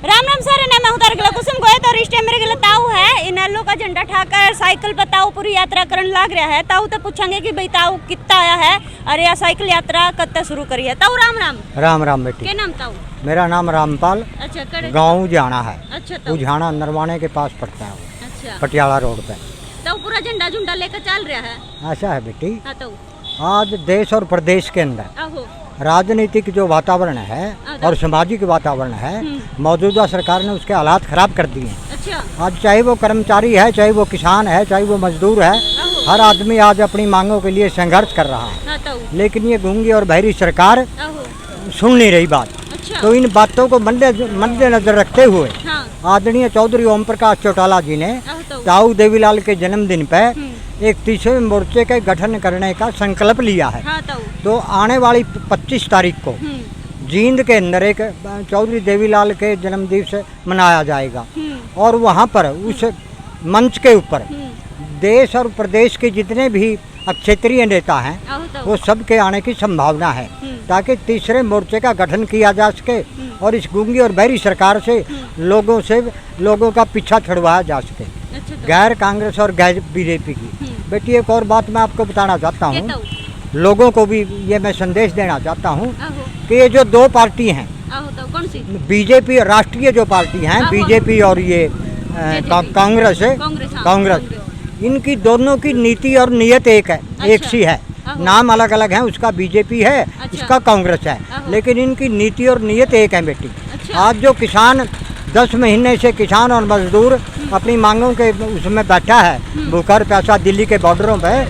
Ram Ram sir ने मैं उधर गला कुसुम गोए तो रिश्ते मेरे गला ताऊ है इन आलू का झंडा ठाकर साइकिल पर ताऊ पूरी यात्रा करने लग रहा है। ताऊ तो पूछेंगे कि भाई ताऊ कितना आया है अरे यह साइकिल यात्रा कब तक शुरू करी है। ताऊ राम राम। राम राम बेटी। क्या नाम ताऊ? मेरा नाम रामपाल। अच्छा गाँव उजाना है। अच्छा ताऊ। उजाना नरवाने के पास पड़ता है वो। अच्छा पटियाला रोड पे। ताऊ पूरा झंडा झुंडा लेकर चल रहा है। ऐसा है बेटी। हाँ ताऊ। आज देश और प्रदेश के अंदर आहो राजनीतिक जो वातावरण है और सामाजिक वातावरण है मौजूदा सरकार ने उसके हालात खराब कर दिए हैं। अच्छा आज चाहे वो कर्मचारी है, चाहे वो किसान है, चाहे वो मजदूर है, हर आदमी आज अपनी मांगों के लिए संघर्ष कर रहा है। हाँ ताऊ। लेकिन ये गूंगी और बहरी सरकार आहो सुन नहीं रही बात। अच्छा तो इन बातों को मद्देनजर रखते हुए हाँ आदरणीय चौधरी ओम प्रकाश चौटाला जी ने आहो ताऊ। ताऊ देवीलाल के जन्मदिन पर एक तीसरे मोर्चे के गठन करने का संकल्प लिया है। हाँ ताऊ। तो आने वाली 25 तारीख को जींद के अंदर एक चौधरी देवीलाल के जन्म दिवस मनाया जाएगा और वहाँ पर उस मंच के ऊपर देश और प्रदेश के जितने भी क्षेत्रीय नेता हैं आहो ताऊ। वो सब के आने की संभावना है ताकि तीसरे मोर्चे का गठन किया जा सके और इस गूंगी और बहरी सरकार से लोगों का पीछा छुड़वाया जा सके। अच्छा ताऊ। गैर कांग्रेस और गैर बीजेपी की। बेटी एक और बात मैं आपको बताना चाहता क्या हूँ, ताऊ? लोगों को भी ये मैं संदेश देना चाहता हूँ आहो कि ये जो दो पार्टी हैं आहो ताऊ कौन सी? बीजेपी राष्ट्रीय जो पार्टी हैं हाँ, बीजेपी और ये कांग्रेस है कांग्रेस हाँ, कांग्रेस इनकी दोनों की नीति और नियत एक है, एक सी है। आहो। नाम अलग अलग है, उसका बीजेपी है, अच्छा। इसका कांग्रेस है, आहो। लेकिन इनकी नीति और नियत एक है बेटी। अच्छा। आज जो किसान 10 महीने से किसान और मजदूर अपनी मांगों के उसमें बैठा है भूखा और प्यासा दिल्ली के बॉर्डरों पे,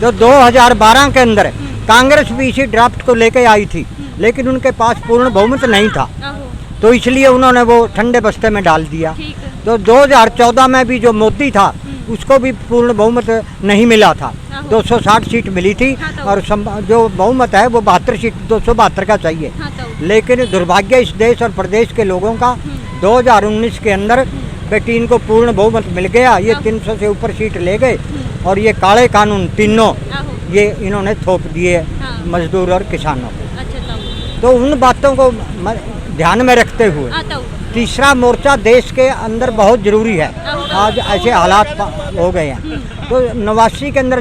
जो 2012 के अंदर कांग्रेस भी इसी ड्राफ्ट को लेके आई थी लेकिन उनके पास पूर्ण बहुमत नहीं था, आहो तो इसलिए उन्होंने वो ठंडे बस्ते में डाल दिया। ठीक है। तो 2014 में भी जो मोदी था उसको भी पूर्ण बहुमत नहीं मिला था, 260 सीट मिली थी हाँ तो। और जो बहुमत है वो 72 सीट 272 का चाहिए। हाँ ताऊ। लेकिन दुर्भाग्य इस देश और प्रदेश के लोगों का 2019 के अंदर बेटी इनको पूर्ण बहुमत मिल गया। ये 300 से ऊपर सीट ले गए और ये काले कानून तीनों आहो ये इन्होंने थोप दिए हाँ। मजदूर और किसानों को। अच्छा ताऊ। तो उन बातों को ध्यान में रखते हुए हाँ ताऊ। तीसरा मोर्चा देश के अंदर बहुत जरूरी है। आज ऐसे हालात हो गए हैं तो 89 के अंदर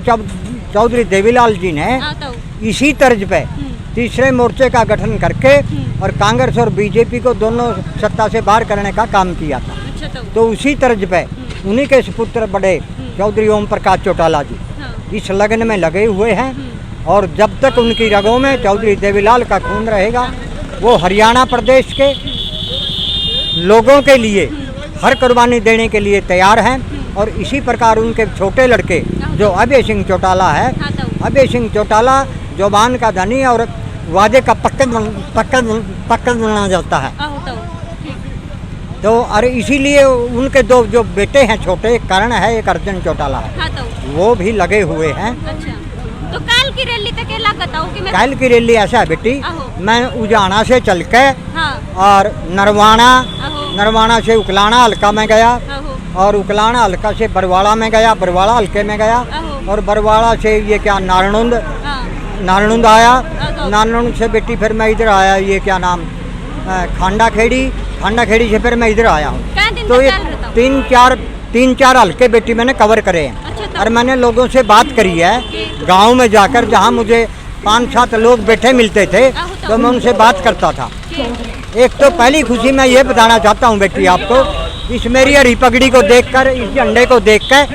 चौधरी देवीलाल जी ने हाँ ताऊ। इसी तर्ज पे तीसरे मोर्चे का गठन करके और कांग्रेस और बीजेपी को दोनों सत्ता से बाहर करने का काम किया था। अच्छा ताऊ। तो उसी तर्ज पे उन्हीं के सुपुत्र बड़े चौधरी ओम प्रकाश चौटाला जी हाँ। इस लगन में लगे हुए हैं और जब तक उनकी रगों में चौधरी देवीलाल का खून रहेगा वो हरियाणा प्रदेश के लोगों के लिए हर कुर्बानी देने के लिए तैयार हैं। और इसी प्रकार उनके छोटे लड़के जो अभय सिंह चौटाला है, हाँ ताऊ। अभय सिंह चौटाला जुबान का धनी और वादे का पक्का माना जाता है। आहो ताऊ। तो अरे इसीलिए उनके दो जो बेटे हैं छोटे, एक करण है एक अर्जुन चौटाला है, हाँ ताऊ। वो भी लगे हुए हैं। अच्छा तो कल की रैली तक क्या लागत आओ कि मैं कल की रैली ऐसा है बेटी, आहो। मैं उजाना से चल के हाँ और आहो नरवाना से उकलाना हल्का में गया आहो और उकलाना हल्का से बरवाड़ा में गया, बरवाड़ा हल्के में गया आहो। और बरवाड़ा से ये क्या नारनुंद आया, नारनुंद से बेटी फिर मैं इधर आया, ये क्या नाम खांडा खेड़ी से फिर मैं इधर आया हूँ। तो ये तीन चार हल्के बेटी मैंने कवर करे हैं। अच्छा और मैंने लोगों से बात करी है गांव में जाकर, जहां मुझे 5-7 लोग बैठे मिलते थे तो मैं उनसे बात करता था। एक तो पहली खुशी मैं ये बताना चाहता हूँ बेटी आपको, इस मेरी हरी पगड़ी को देखकर, इस झंडे को देखकर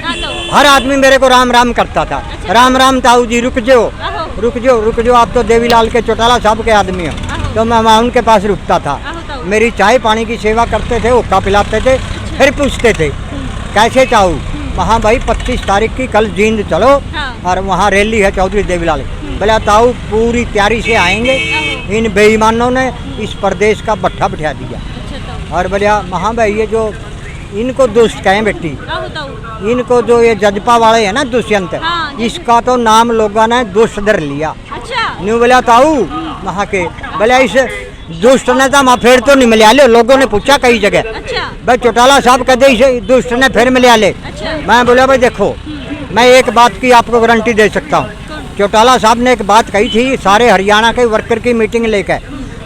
हर आदमी मेरे को राम राम करता था। राम राम ताऊ जी, रुक जाओ आप तो देवीलाल के चौटाला साहब के आदमी हो। तो मैं वहाँ उनके पास रुकता था, मेरी चाय पानी की सेवा करते थे, हुक्का पिलाते थे, फिर पूछते थे कैसे ताऊ। वहाँ भाई 25 तारीख की कल जींद चलो और वहाँ रैली है चौधरी देवीलाल। बोला ताऊ पूरी तैयारी से आएंगे, इन बेईमानों ने इस प्रदेश का बट्ठा बिठा दिया। और बोलिया वहाँ भाई ये जो इनको दुष्ट कहें बेटी, इनको जो ये जजपा वाले हैं ना दुष्यंत, इसका तो नाम लोगों ने दुष्ट धर लिया। न्यू बोला ताऊ वहाँ के, बोला इस दुष्ट ने तो वहाँ फिर तो नहीं मिला ले। लोगों ने पूछा कई जगह, भाई चौटाला साहब कहते इसे दुष्ट ने फिर मिला ले। मैं बोला भाई देखो मैं एक बात की आपको गारंटी दे सकता हूँ, चौटाला साहब ने एक बात कही थी सारे हरियाणा के वर्कर की मीटिंग लेकर,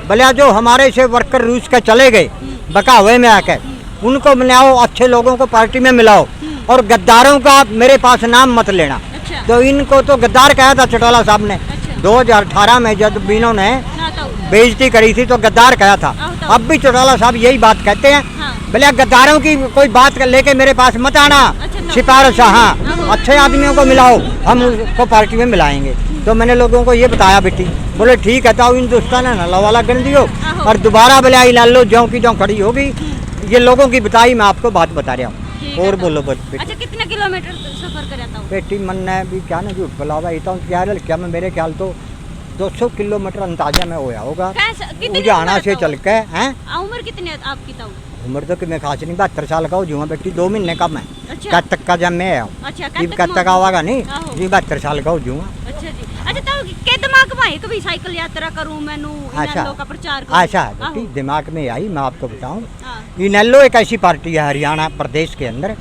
बोला जो हमारे से वर्कर रूस के चले गए बकावे में आकर उनको मिलाओ, अच्छे लोगों को पार्टी में मिलाओ, और गद्दारों का मेरे पास नाम मत लेना। अच्छा। तो इनको तो गद्दार कहा था चौटाला साहब ने। अच्छा। 2018 में जब इन्होंने हाँ, ताऊ। बेइज्जती करी थी तो गद्दार कहा था। ताऊ। अब भी चौटाला साहब यही बात कहते हैं। हाँ। भले गद्दारों की कोई बात लेके मेरे पास मत आना, अच्छा, सिफारिश। हाँ, अच्छे आदमियों को मिलाओ, हम उसको पार्टी में मिलाएंगे। तो मैंने लोगों को ये बताया बेटी, बोले ठीक है ताऊ हिंदुस्तान है ना वाला गन दियो, और दोबारा भले आई ला लो, ज्यों की ज्यों खड़ी होगी। ये लोगों की बताई, मैं आपको बात बता रहा हूँ। और बोलो बेटी। अच्छा, कितने किलोमीटर सफर कर जाता हूँ? बेटी मन ने भी क्या ना झूठ बोलावा क्या मैं मेरे ख्याल तो 200 किलोमीटर अंदाजा में होया होगा लुधियाना से चल के। हैं उम्र कितनी है आपकी ताऊ? उम्र तो कि मैं खास नहीं, 72 साल का हो जूँ बेटी, 2 महीने कम है। अच्छा। कब तक का जब मैं हूँ अच्छा, कब तक आवागा नहीं जी, 72 साल का हो जूँ। अच्छा जी। अच्छा ताऊ के दिमाग में कभी साइकिल यात्रा करूं मैनू इनेलो का प्रचार करूं? अच्छा बेटी, दिमाग में आई, मैं आपको बताऊँ। हाँ। इनेलो एक ऐसी पार्टी है हरियाणा प्रदेश के अंदर,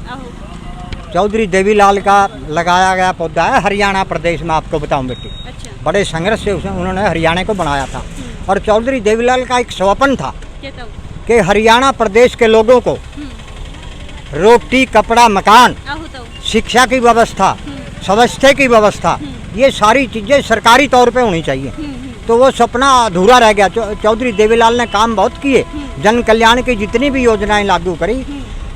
चौधरी देवीलाल का लगाया गया पौधा है हरियाणा प्रदेश में। आपको बताऊं बेटी, अच्छा। बड़े संघर्ष से उन्होंने हरियाणा को बनाया था, और चौधरी देवीलाल का एक स्वप्न था कि हरियाणा प्रदेश के लोगों को रोटी, कपड़ा, मकान, शिक्षा की व्यवस्था, स्वास्थ्य की व्यवस्था, ये सारी चीज़ें सरकारी तौर पे होनी चाहिए। तो वो सपना अधूरा रह गया। चौधरी देवीलाल ने काम बहुत किए, जन कल्याण की जितनी भी योजनाएं लागू करी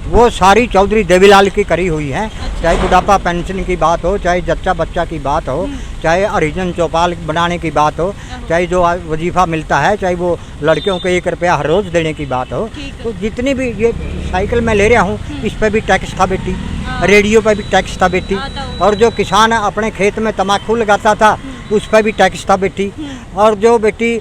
वो सारी चौधरी देवीलाल की करी हुई है। चाहे बुढ़ापा पेंशन की बात हो, चाहे जच्चा बच्चा की बात हो, चाहे हरिजन चौपाल बनाने की बात हो, चाहे जो वजीफा मिलता है, चाहे वो लड़कियों को 1 रुपया हर रोज़ देने की बात हो। तो जितनी भी ये साइकिल मैं ले रहा हूँ, इस पर भी टैक्स था बेटी, रेडियो पर भी टैक्स था बेटी, और जो किसान अपने खेत में तम्बाकू लगाता था उस पर भी टैक्स था बेटी, और जो बेटी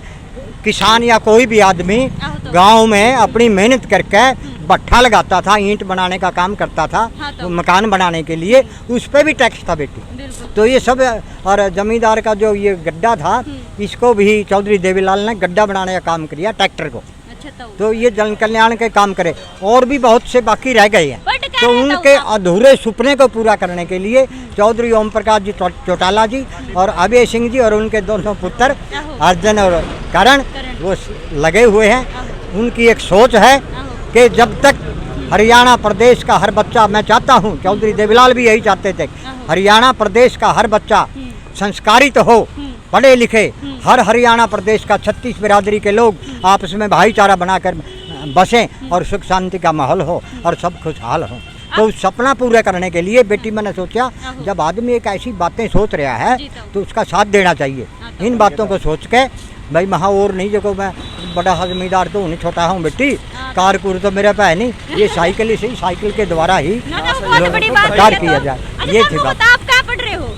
किसान या कोई भी आदमी गांव में अपनी मेहनत करके भट्ठा लगाता था, ईंट बनाने का काम करता था, तो मकान बनाने के लिए, उस पर भी टैक्स था बेटी। तो ये सब, और जमींदार का जो ये गड्ढा था, इसको भी चौधरी देवीलाल ने गड्ढा बनाने का काम किया ट्रैक्टर को। तो ये जन कल्याण के काम करे, और भी बहुत से बाकी रह गए हैं। तो उनके अधूरे सपने को पूरा करने के लिए चौधरी ओम प्रकाश जी चौटाला जी और अभय सिंह जी और उनके दोनों पुत्र अर्जुन और करण वो लगे हुए हैं। उनकी एक सोच है कि जब तक हरियाणा प्रदेश का हर बच्चा, मैं चाहता हूँ, चौधरी देवीलाल भी यही चाहते थे, हरियाणा प्रदेश का हर बच्चा संस्कारित हो, पढ़े लिखे, हर हरियाणा प्रदेश का 36 बिरादरी के लोग आपस में भाईचारा बनाकर बसें और सुख शांति का माहौल हो और सब खुशहाल हो। तो उस सपना पूरा करने के लिए बेटी मैंने सोचा, जब आदमी एक ऐसी बातें सोच रहा है तो उसका साथ देना चाहिए। इन बातों को सोच के भाई महा और नहीं, जो मैं बड़ा जमींदार तो नहीं, छोटा हूँ बेटी, कारकुर तो मेरे पे है नहीं, ये साइकिल ही सही, साइकिल के द्वारा ही प्रचार किया जाए। ये थी बात। आप क्या पढ़ रहे हो?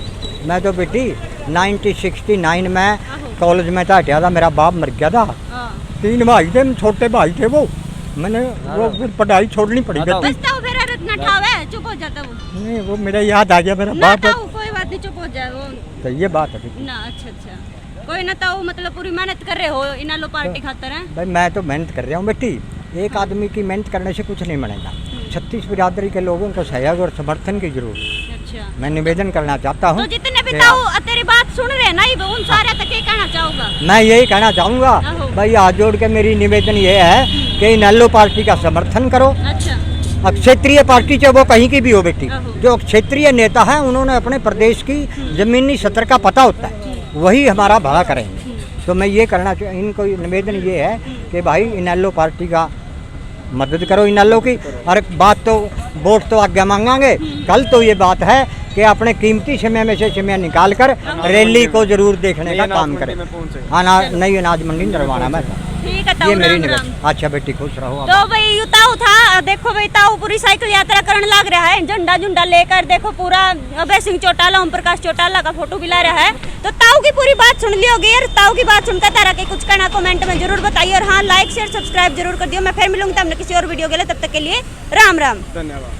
मैं तो बेटी 1969 में कॉलेज में था, हटिया था, मेरा बाप मर गया था, 3 भाई थे, छोटे भाई थे वो, मैंने वो फिर पढ़ाई छोड़नी पड़ी बेटी। चुप हो जाता वो नहीं, वो मेरा याद आ गया, मेरा बाप। कोई बात नहीं, चुप हो जाए वो। तो ये बात है ना। अच्छा, कोई ना ताऊ, मतलब पूरी मेहनत कर रहे हो इनेलो पार्टी खातर है? भाई मैं तो मेहनत कर रहा हूँ बेटी, एक आदमी की मेहनत करने से कुछ नहीं बनेगा। 36 बिरादरी के लोगों को सहयोग और समर्थन की जरूरत है। अच्छा। मैं निवेदन करना चाहता हूँ, तो जितने भी ताऊ तेरी बात सुन रहे ना, उन सारे तक ये कहना चाहूँगा। मैं यही कहना चाहूँगा भाई, हाथ जोड़ के मेरी निवेदन ये है कि इनेलो पार्टी का समर्थन करो। अच्छा। अब क्षेत्रीय पार्टी चाहे वो कहीं की भी हो बेटी, जो क्षेत्रीय नेता है उन्होंने अपने प्रदेश की जमीनी सतर का पता होता है, वही हमारा भला करेंगे। तो मैं ये करना चाहिए, इनको निवेदन ये है कि भाई इनेलो पार्टी का मदद करो, इनेलो की। और बात तो वोट तो आज्ञा मांगेंगे, कल तो ये बात है कि अपने कीमती समय में से समय निकाल कर रैली को जरूर देखने का काम करें। नई अनाज मंडी नरवाना में। ठीक है ताऊ, ये मेरी निवेदन। अच्छा बेटी, खुश रहो। तो भाई ताऊ था, देखो भाई ताऊ पूरी साइकिल यात्रा करने लग रहा है, झंडा झुंडा लेकर, देखो पूरा अभय सिंह चौटाला, ओम प्रकाश चौटाला का फोटो भी ला रहा है। तो ताऊ की पूरी बात सुन ली होगी, और ताऊ की बात सुनकर तारा के कुछ कहना कमेंट में जरूर बताइए, और हाँ लाइक शेयर सब्सक्राइब जरूर कर दियो। मैं फिर मिलूंगी तब किसी और वीडियो के लिए, तब तक के लिए राम राम, धन्यवाद।